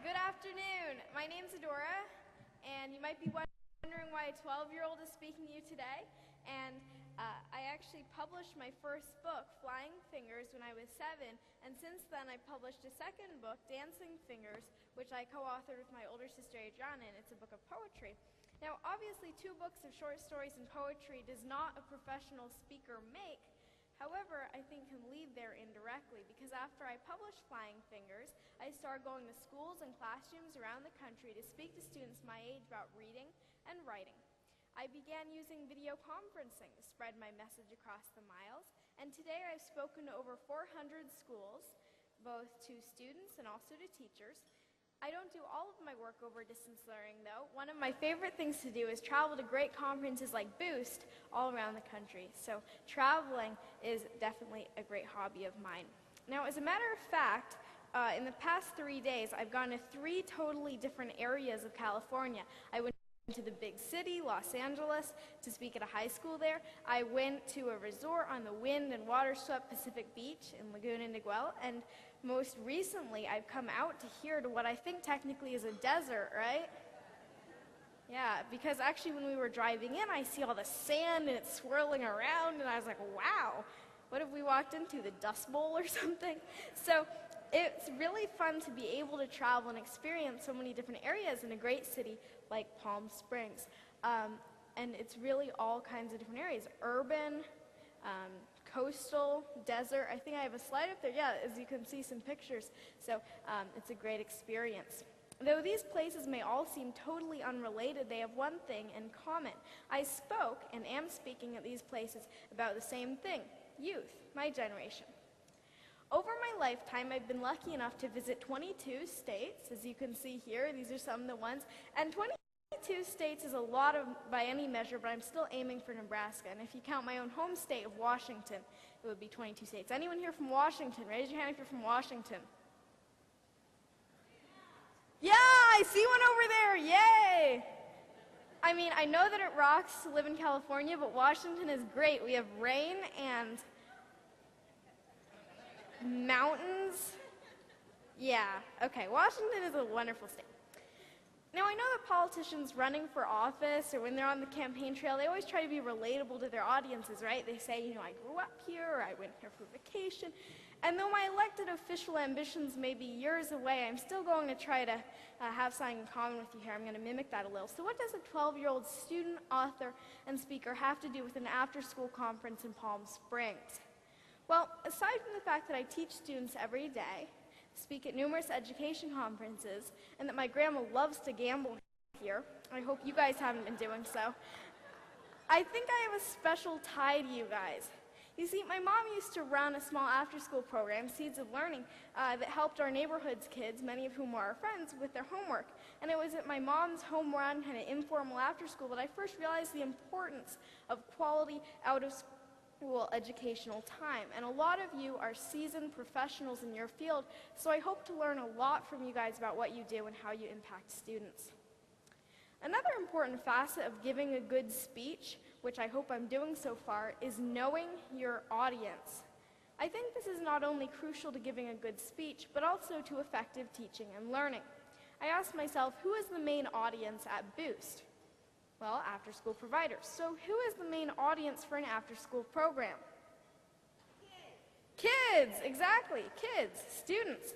Good afternoon. My name's Adora, and you might be wondering why a 12-year-old is speaking to you today. And I actually published my first book, Flying Fingers, when I was 7, and since then I published a second book, Dancing Fingers, which I co-authored with my older sister Adriana, and it's a book of poetry. Now, obviously, 2 books of short stories and poetry does not a professional speaker make. However, I think can lead there indirectly, because after I published Flying Fingers, I started going to schools and classrooms around the country to speak to students my age about reading and writing. I began using video conferencing to spread my message across the miles, and today I've spoken to over 400 schools, both to students and also to teachers. I don't do all of my work over distance learning, though. One of my favorite things to do is travel to great conferences like Boost all around the country. So traveling is definitely a great hobby of mine. Now, as a matter of fact, in the past 3 days, I've gone to 3 totally different areas of California. I went to the big city, Los Angeles, to speak at a high school there. I went to a resort on the wind and water-swept Pacific Beach in Laguna Niguel, and most recently I've come out to here to what I think technically is a desert, right? Yeah, because actually when we were driving in, I see all the sand and it's swirling around, and I was like, wow, what have we walked into, the Dust Bowl or something? So it's really fun to be able to travel and experience so many different areas in a great city like Palm Springs. And it's really all kinds of different areas, urban, coastal, desert. I think I have a slide up there, yeah, as you can see some pictures. So it's a great experience. Though these places may all seem totally unrelated, they have one thing in common. I spoke and am speaking at these places about the same thing, youth, my generation. Over my lifetime, I've been lucky enough to visit 22 states, as you can see here. These are some of the ones. And 22 states is a lot by any measure, but I'm still aiming for Nebraska. And if you count my own home state of Washington, it would be 22 states. Anyone here from Washington? Raise your hand if you're from Washington. Yeah, I see one over there. Yay! I mean, I know that it rocks to live in California, but Washington is great. We have rain and mountains. Yeah, okay, Washington is a wonderful state. Now, I know that politicians running for office or when they're on the campaign trail, they always try to be relatable to their audiences, right? They say, you know, I grew up here, or I went here for vacation. And though my elected official ambitions may be years away, I'm still going to try to have something in common with you here. I'm going to mimic that a little. So what does a 12-year-old student, author, and speaker have to do with an after-school conference in Palm Springs? Well, aside from the fact that I teach students every day, speak at numerous education conferences, and that my grandma loves to gamble here, I hope you guys haven't been doing so, I think I have a special tie to you guys. You see, my mom used to run a small after-school program, Seeds of Learning, that helped our neighborhood's kids, many of whom were our friends, with their homework. And it was at my mom's home-run, kind of informal after-school that I first realized the importance of quality out-of-school educational time. And a lot of you are seasoned professionals in your field, so I hope to learn a lot from you guys about what you do and how you impact students. Another important facet of giving a good speech, which I hope I'm doing so far, is knowing your audience. I think this is not only crucial to giving a good speech, but also to effective teaching and learning. I asked myself, who is the main audience at Boost? Well, after-school providers. So who is the main audience for an after-school program? Kids, exactly, kids, students.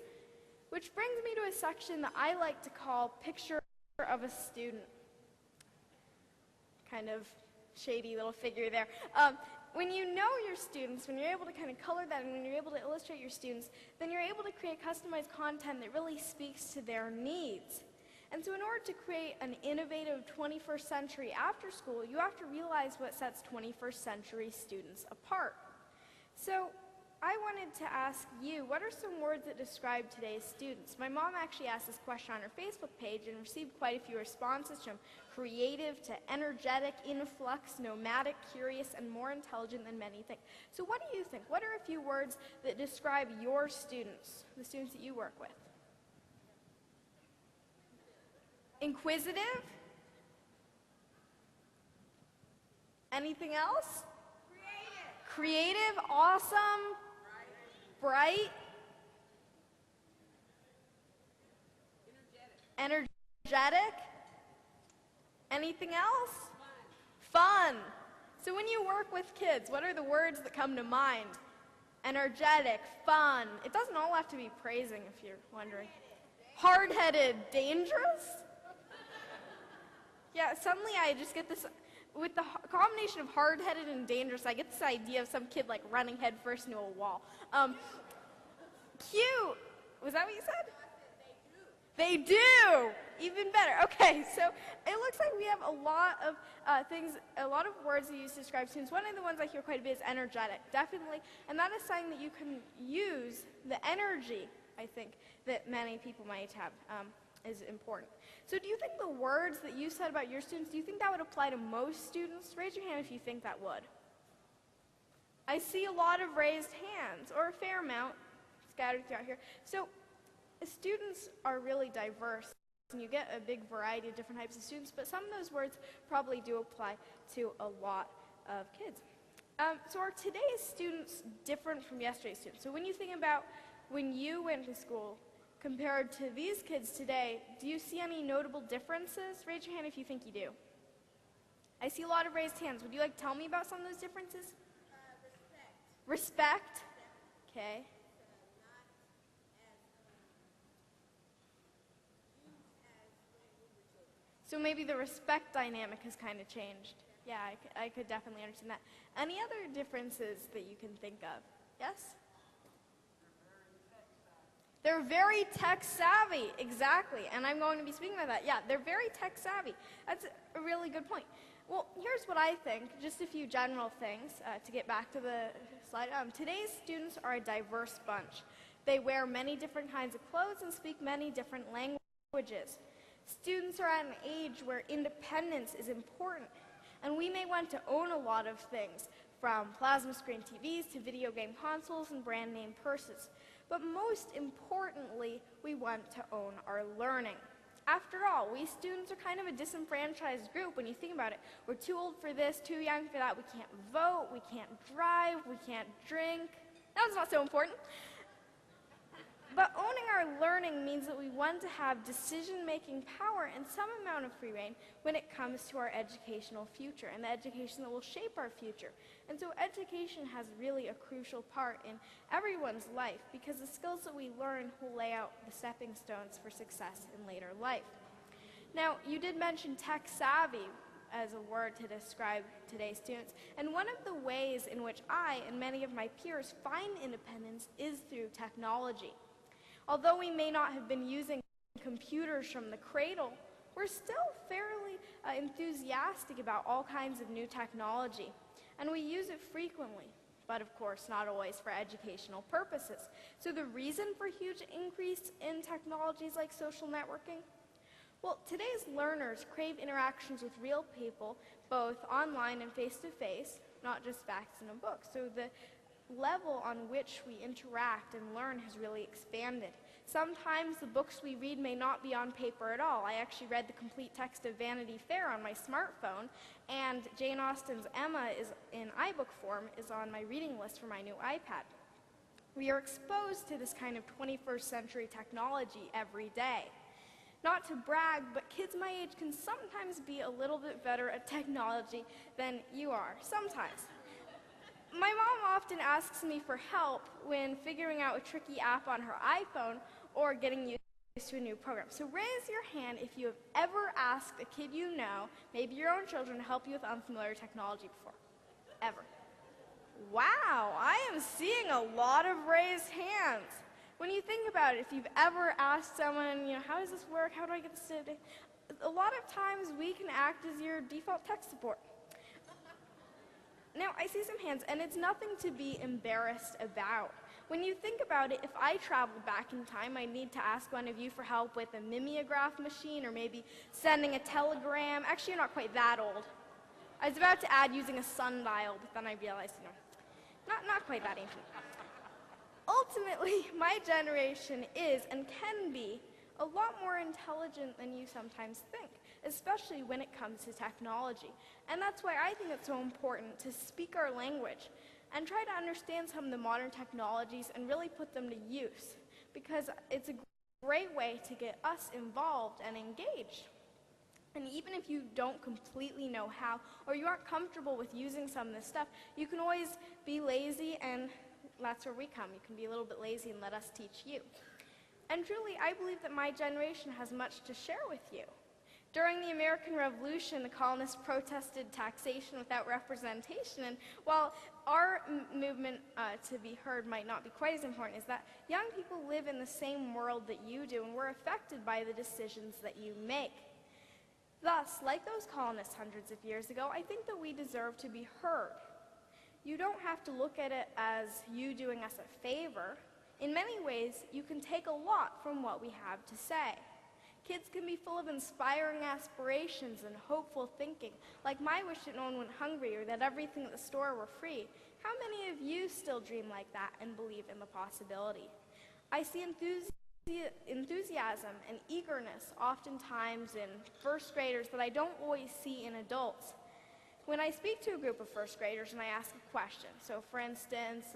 Which brings me to a section that I like to call Picture of a Student. Kind of shady little figure there. When you know your students, when you're able to kind of color that and when you're able to illustrate your students, then you're able to create customized content that really speaks to their needs. And so in order to create an innovative 21st century after school, you have to realize what sets 21st century students apart. So I wanted to ask you, what are some words that describe today's students? My mom actually asked this question on her Facebook page and received quite a few responses from creative to energetic, influx, nomadic, curious, and more intelligent than many think. So what do you think? What are a few words that describe your students, the students that you work with? Inquisitive? Anything else? Creative, awesome, bright, Energetic? Anything else? Fun. So when you work with kids, what are the words that come to mind? Energetic, fun. It doesn't all have to be praising, if you're wondering. Hard-headed, dangerous? Yeah, suddenly I just get this, with the combination of hard-headed and dangerous, I get this idea of some kid like running headfirst into a wall. Cute. Was that what you said? They do! Even better. Okay, so it looks like we have a lot of a lot of words that you use to describe students. One of the ones I hear quite a bit is energetic, definitely. And that is something that you can use, the energy, I think, that many people might have is important. So do you think the words that you said about your students, do you think that would apply to most students? Raise your hand if you think that would. I see a lot of raised hands, or a fair amount scattered throughout here. So students are really diverse, and you get a big variety of different types of students, but some of those words probably do apply to a lot of kids. So are today's students different from yesterday's students? So when you think about when you went to school compared to these kids today, do you see any notable differences? Raise your hand if you think you do. I see a lot of raised hands. Would you like to tell me about some of those differences? Respect? Okay. So maybe the respect dynamic has kind of changed. Yeah, I could definitely understand that. Any other differences that you can think of? Yes? They're very tech savvy, exactly, and I'm going to be speaking about that. Yeah, they're very tech savvy. That's a really good point. Well, here's what I think, just a few general things to get back to the slide. Today's students are a diverse bunch. They wear many different kinds of clothes and speak many different languages. Students are at an age where independence is important, and we may want to own a lot of things, from plasma screen TVs to video game consoles and brand name purses. But most importantly, we want to own our learning. After all, we students are kind of a disenfranchised group when you think about it. We're too old for this, too young for that. We can't vote, we can't drive, we can't drink. That was not so important. But owning our learning means that we want to have decision-making power and some amount of free rein when it comes to our educational future and the education that will shape our future. And so education has really a crucial part in everyone's life because the skills that we learn will lay out the stepping stones for success in later life. Now, you did mention tech savvy as a word to describe today's students, and one of the ways in which I and many of my peers find independence is through technology. Although we may not have been using computers from the cradle, we're still fairly enthusiastic about all kinds of new technology, and we use it frequently, but of course not always for educational purposes. So the reason for huge increase in technologies like social networking? Well, today's learners crave interactions with real people, both online and face-to-face, not just facts in a book. So the level on which we interact and learn has really expanded. Sometimes the books we read may not be on paper at all. I actually read the complete text of Vanity Fair on my smartphone, and Jane Austen's Emma is in iBook form is on my reading list for my new iPad. We are exposed to this kind of 21st century technology every day. Not to brag, but kids my age can sometimes be a little bit better at technology than you are, sometimes. My mom often asks me for help when figuring out a tricky app on her iPhone or getting used to a new program. So raise your hand if you have ever asked a kid you know, maybe your own children, to help you with unfamiliar technology before. Ever. Wow, I am seeing a lot of raised hands. When you think about it, if you've ever asked someone, how does this work? How do I get this to do? A lot of times we can act as your default tech support. Now, I see some hands, and it's nothing to be embarrassed about. When you think about it, if I traveled back in time, I'd need to ask one of you for help with a mimeograph machine or maybe sending a telegram. Actually, you're not quite that old. I was about to add using a sundial, but then I realized, not quite that ancient. Ultimately, my generation is and can be a lot more intelligent than you sometimes think, especially when it comes to technology. And that's why I think it's so important to speak our language and try to understand some of the modern technologies and really put them to use, because it's a great way to get us involved and engaged. And even if you don't completely know how, or you aren't comfortable with using some of this stuff, you can always be lazy, and that's where we come. You can be a little bit lazy and let us teach you. And truly, I believe that my generation has much to share with you. During the American Revolution, the colonists protested taxation without representation, and while our movement to be heard might not be quite as important, is that young people live in the same world that you do, and we're affected by the decisions that you make. Thus, like those colonists hundreds of years ago, I think that we deserve to be heard. You don't have to look at it as you doing us a favor. In many ways, you can take a lot from what we have to say. Kids can be full of inspiring aspirations and hopeful thinking, like my wish that no one went hungry or that everything at the store were free. How many of you still dream like that and believe in the possibility? I see enthusiasm and eagerness oftentimes in first graders that I don't always see in adults. When I speak to a group of first graders and I ask a question, so for instance,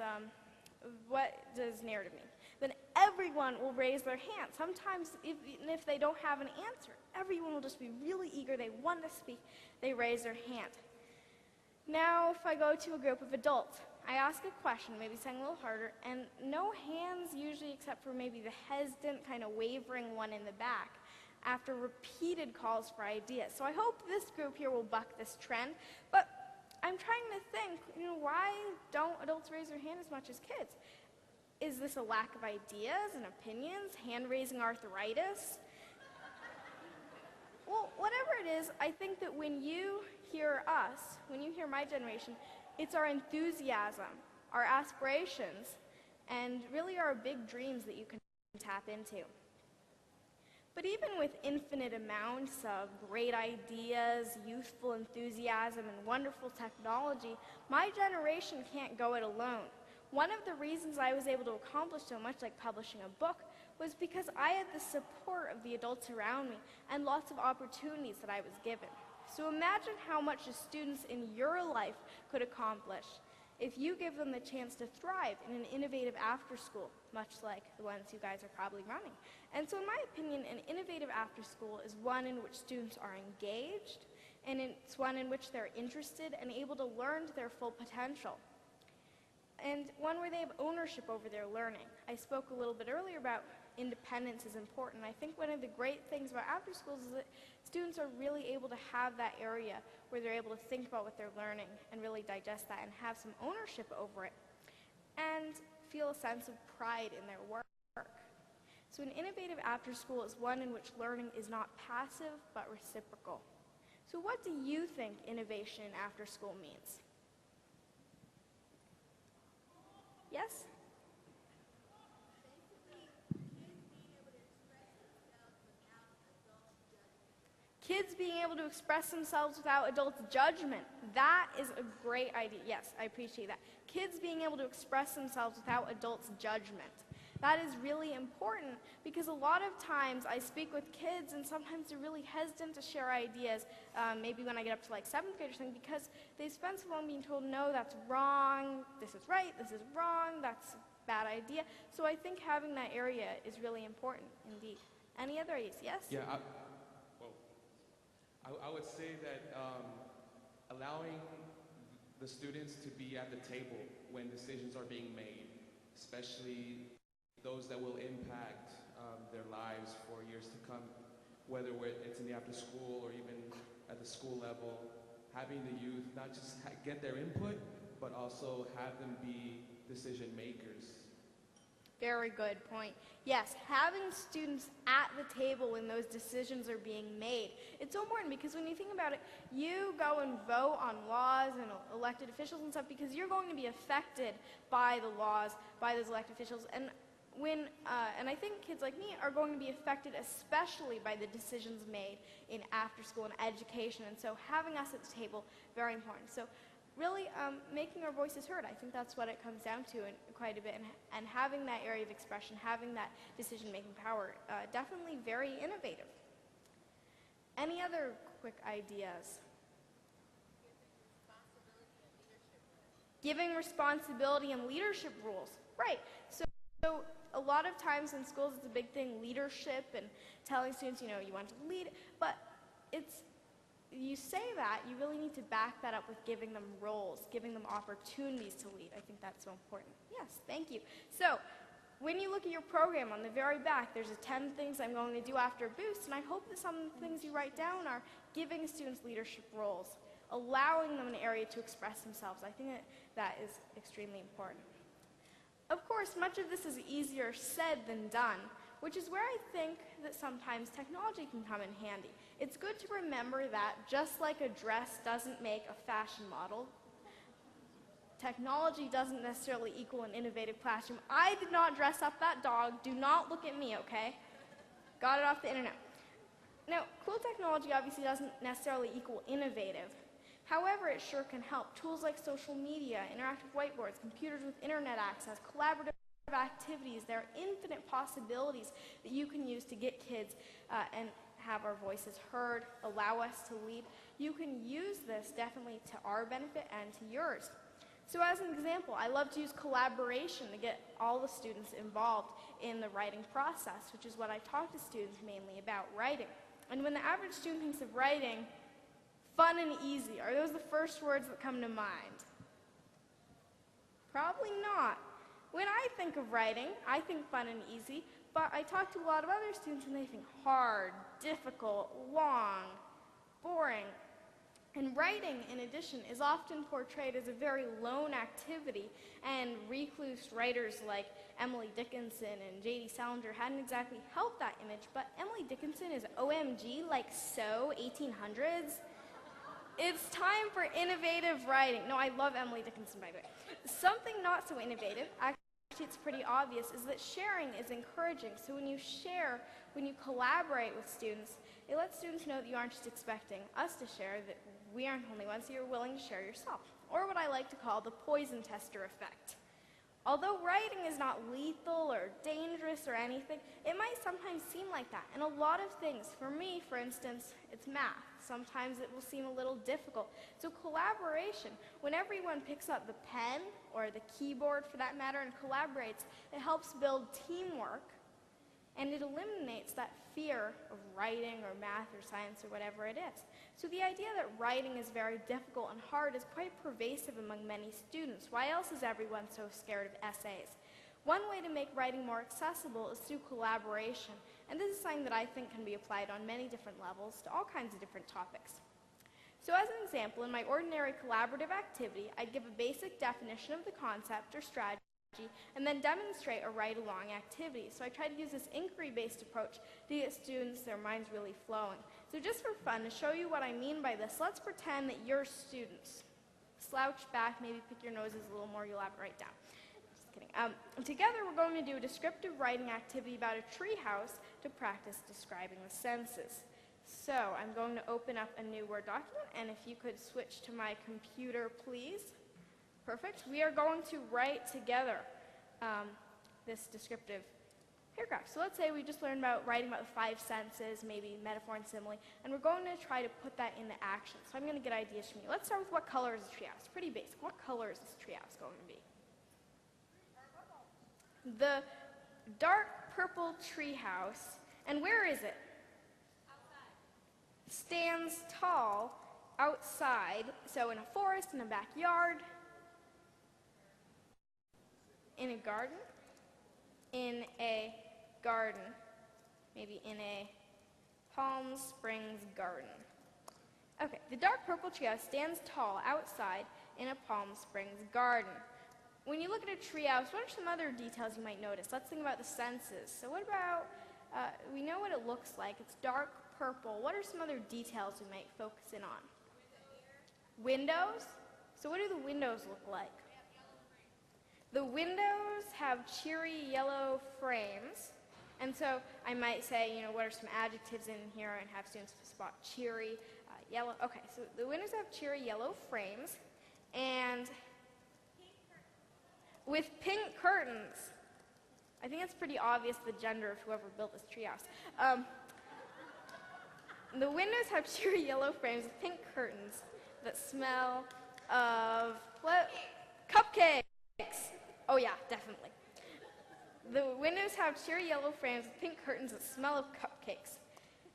what does narrative mean? Then everyone will raise their hand. Sometimes, even if they don't have an answer, everyone will just be really eager. They want to speak. They raise their hand. Now, if I go to a group of adults, I ask a question, maybe something a little harder, and no hands usually, except for maybe the hesitant, kind of wavering one in the back after repeated calls for ideas. So I hope this group here will buck this trend. But I'm trying to think, why don't adults raise their hand as much as kids? Is this a lack of ideas and opinions? Hand-raising arthritis? Well, whatever it is, I think that when you hear us, when you hear my generation, it's our enthusiasm, our aspirations, and really our big dreams that you can tap into. But even with infinite amounts of great ideas, youthful enthusiasm, and wonderful technology, my generation can't go it alone. One of the reasons I was able to accomplish so much, like publishing a book, was because I had the support of the adults around me and lots of opportunities that I was given. So imagine how much the students in your life could accomplish if you give them the chance to thrive in an innovative after-school, much like the ones you guys are probably running. And so in my opinion, an innovative after-school is one in which students are engaged, and it's one in which they're interested and able to learn to their full potential, and one where they have ownership over their learning. I spoke a little bit earlier about independence is important. I think one of the great things about after schools is that students are really able to have that area where they're able to think about what they're learning and really digest that and have some ownership over it and feel a sense of pride in their work. So an innovative after school is one in which learning is not passive but reciprocal. So what do you think innovation in after school means? Yes? Kids being able to express themselves without adults' judgment. That is a great idea. Yes, I appreciate that. Kids being able to express themselves without adults' judgment. That is really important because a lot of times I speak with kids and sometimes they're really hesitant to share ideas, maybe when I get up to like 7th grade or something, because they spend so long being told, no, that's wrong, this is right, this is wrong, that's a bad idea. So I think having that area is really important indeed. Any other ideas? Yes? Yeah, I would say that allowing the students to be at the table when decisions are being made, especially those that will impact their lives for years to come, whether it's in the after school or even at the school level, having the youth not just get their input, but also have them be decision makers. Very good point. Yes, having students at the table when those decisions are being made. It's so important because when you think about it, you go and vote on laws and elected officials and stuff because you're going to be affected by the laws, by those elected officials. And I think kids like me are going to be affected especially by the decisions made in after school and education. And so having us at the table, very important. So really making our voices heard. I think that's what it comes down to quite a bit, and having that area of expression, having that decision-making power, definitely very innovative. Any other quick ideas? Giving responsibility and leadership rules. Right. So A lot of times in schools it's a big thing, leadership and telling students, you know, you want to lead, but you say that, you really need to back that up with giving them roles, giving them opportunities to lead. I think that's so important. Yes, thank you. So, when you look at your program on the very back, there's 10 things I'm going to do after Boost, and I hope that some of the things you write down are giving students leadership roles, allowing them an area to express themselves. I think that is extremely important. Of course, much of this is easier said than done, which is where I think that sometimes technology can come in handy. It's good to remember that just like a dress doesn't make a fashion model, technology doesn't necessarily equal an innovative classroom. I did not dress up that dog. Do not look at me, okay? Got it off the internet. Now, cool technology obviously doesn't necessarily equal innovative. However, it sure can help. Tools like social media, interactive whiteboards, computers with internet access, collaborative activities, there are infinite possibilities that you can use to get kids and have our voices heard, allow us to lead. You can use this definitely to our benefit and to yours. So as an example, I love to use collaboration to get all the students involved in the writing process, which is what I talk to students mainly about, writing. And when the average student thinks of writing, fun and easy, are those the first words that come to mind? Probably not. When I think of writing, I think fun and easy, but I talk to a lot of other students and they think hard, difficult, long, boring. And writing, in addition, is often portrayed as a very lone activity, and recluse writers like Emily Dickinson and J.D. Salinger hadn't exactly helped that image, but Emily Dickinson is OMG, like so, 1800s. It's time for innovative writing. No, I love Emily Dickinson, by the way. Something not so innovative, actually it's pretty obvious, is that sharing is encouraging. So when you share, when you collaborate with students, it lets students know that you aren't just expecting us to share, that we aren't the only ones, you're willing to share yourself. Or what I like to call the poison tester effect. Although writing is not lethal or dangerous or anything, it might sometimes seem like that. And a lot of things, for me, for instance, it's math. Sometimes it will seem a little difficult. So collaboration, when everyone picks up the pen or the keyboard for that matter and collaborates, it helps build teamwork and it eliminates that fear of writing or math or science or whatever it is. So the idea that writing is very difficult and hard is quite pervasive among many students. Why else is everyone so scared of essays? One way to make writing more accessible is through collaboration, and this is something that I think can be applied on many different levels to all kinds of different topics. So as an example, in my ordinary collaborative activity, I'd give a basic definition of the concept or strategy and then demonstrate a write-along activity. So I try to use this inquiry-based approach to get students, their minds really flowing. So just for fun, to show you what I mean by this, let's pretend that you're students. Slouch back, maybe pick your noses a little more, you'll have it right down. Just kidding. Together we're going to do a descriptive writing activity about a treehouse to practice describing the senses. So I'm going to open up a new Word document, and if you could switch to my computer, please. Perfect. We are going to write together this descriptive paragraph. So let's say we just learned about writing about the 5 senses, maybe metaphor and simile, and we're going to try to put that into action. So I'm going to get ideas from you. Let's start with what color is this treehouse? Pretty basic. What color is this treehouse going to be? The dark purple treehouse. And where is it? Outside. Stands tall outside, so in a forest, in a backyard, in a garden, in a garden, maybe in a Palm Springs garden. Okay, the dark purple treehouse stands tall outside in a Palm Springs garden. When you look at a treehouse, what are some other details you might notice? Let's think about the senses. So what about, we know what it looks like. It's dark purple. What are some other details we might focus in on? Windows? So what do the windows look like? The windows have cheery yellow frames, and so I might say, you know, what are some adjectives in here and have students spot cheery, yellow. Okay, so the windows have cheery yellow frames, and with pink curtains. I think it's pretty obvious the gender of whoever built this treehouse. The windows have cheery yellow frames with pink curtains that smell of what? Cupcakes. Oh yeah, definitely. The windows have cheery yellow frames with pink curtains that smell of cupcakes.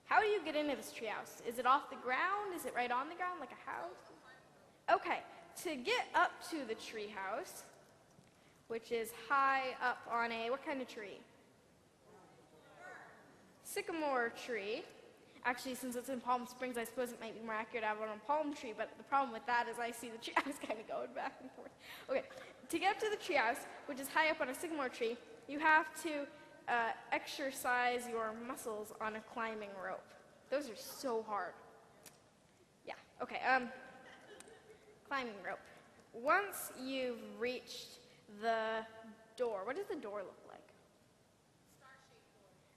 How do you get into this treehouse? Is it off the ground? Is it right on the ground like a house? Okay, to get up to the treehouse, which is high up on what kind of tree? Sycamore tree. Actually, since it's in Palm Springs, I suppose it might be more accurate to have it on a palm tree, but the problem with that is I see the treehouse kind of going back and forth. Okay, to get up to the treehouse, which is high up on a sycamore tree, you have to exercise your muscles on a climbing rope. Those are so hard. Yeah, okay, climbing rope. Once you've reached the door, what does the door look like?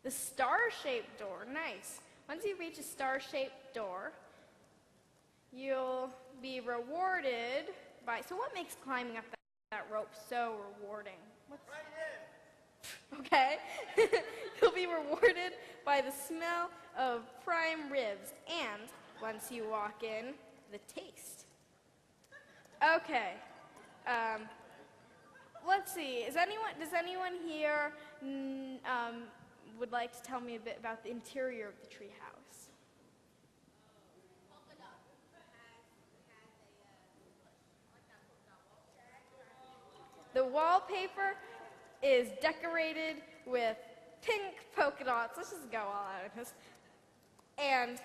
The star-shaped door, nice. Once you reach a star-shaped door, you'll be rewarded by, so what makes climbing up that rope so rewarding? Okay. You'll be rewarded by the smell of prime ribs and, once you walk in, the taste. Okay. Let's see. Does anyone here would like to tell me a bit about the interior of the treehouse? The wallpaper is decorated with pink polka dots. Let's just go all out of this. And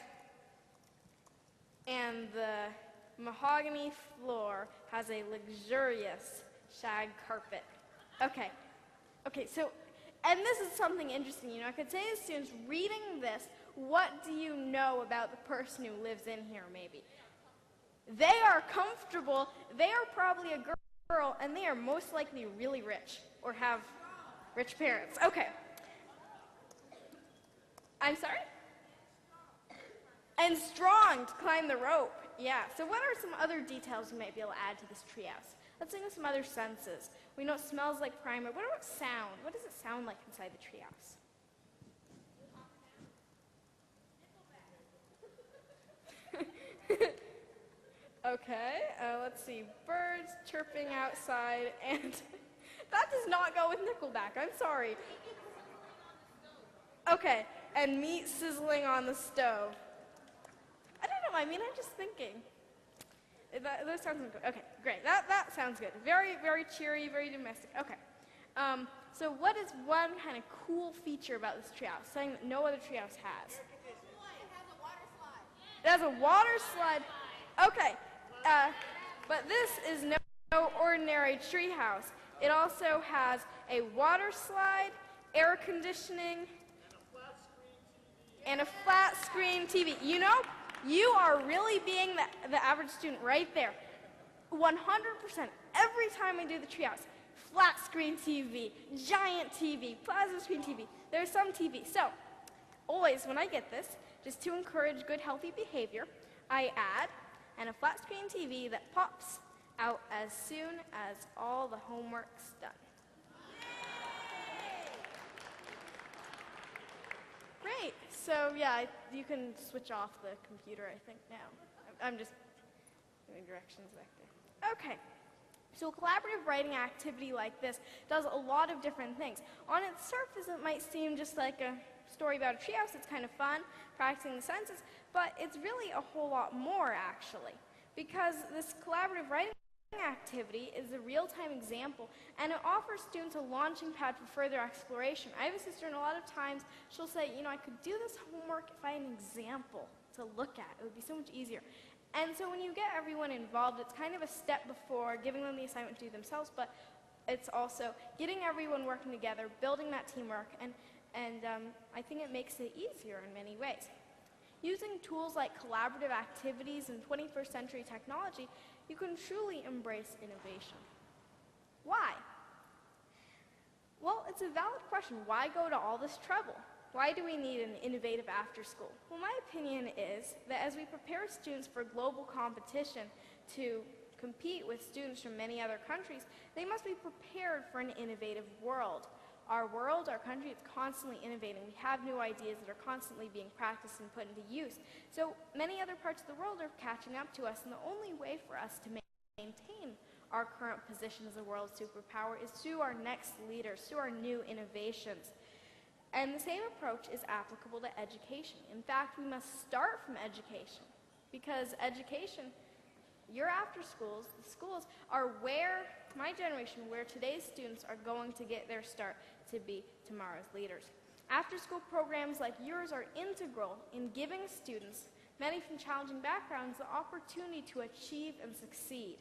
the mahogany floor has a luxurious shag carpet. Okay, so, and this is something interesting, I could say to students, reading this, what do you know about the person who lives in here, maybe? They are comfortable, they are probably a girl, and they are most likely really rich, or have rich parents. Okay. I'm sorry? And strong to climb the rope. Yeah, so what are some other details you might be able to add to this treehouse? Let's think of some other senses. We know it smells like primer. What about sound? What does it sound like inside the treehouse? Okay, let's see. Birds chirping outside, and that does not go with Nickelback. I'm sorry. Okay, and meat sizzling on the stove. I don't know. I mean, I'm just thinking. Those sounds good. Okay, great. That sounds good. Very, very cheery, very domestic. Okay. So what is one kind of cool feature about this treehouse? Something that no other treehouse has. It has a water slide. Okay. But this is no ordinary treehouse. It also has a water slide, air conditioning, and a flat screen TV. You know, you are really being the average student right there. 100%, every time I do the treehouse, flat screen TV, giant TV, plasma screen TV, there's some TV. So, always when I get this, just to encourage good healthy behavior, I add a flat screen TV that pops out as soon as all the homework's done. Great. So yeah, you can switch off the computer, I think, now. I'm just doing directions back there. Okay. So a collaborative writing activity like this does a lot of different things. On its surface, it might seem just like a story about a treehouse. It's kind of fun, practicing the senses, but it's really a whole lot more, actually, because this collaborative writing activity is a real-time example, and it offers students a launching pad for further exploration. I have a sister, and a lot of times she'll say, I could do this homework if I had an example to look at. It would be so much easier. And so when you get everyone involved, it's kind of a step before giving them the assignment to do themselves, but it's also getting everyone working together, building that teamwork, and I think it makes it easier in many ways. Using tools like collaborative activities and 21st century technology, you can truly embrace innovation. Why? Well, it's a valid question. Why go to all this trouble? Why do we need an innovative after school? Well, my opinion is that as we prepare students for global competition to compete with students from many other countries, they must be prepared for an innovative world. Our world, our country, is constantly innovating. We have new ideas that are constantly being practiced and put into use. So many other parts of the world are catching up to us, and the only way for us to maintain our current position as a world superpower is through our next leaders, through our new innovations. And the same approach is applicable to education. In fact, we must start from education, because education, your after schools, the schools, are where, my generation, where today's students are going to get their start to be tomorrow's leaders. After-school programs like yours are integral in giving students, many from challenging backgrounds, the opportunity to achieve and succeed.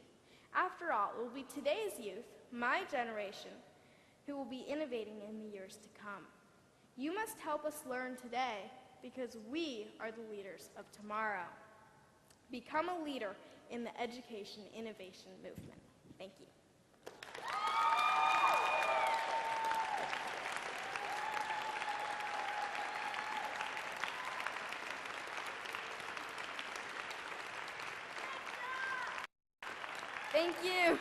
After all, it will be today's youth, my generation, who will be innovating in the years to come. You must help us learn today, because we are the leaders of tomorrow. Become a leader in the education innovation movement. Thank you. Thank you.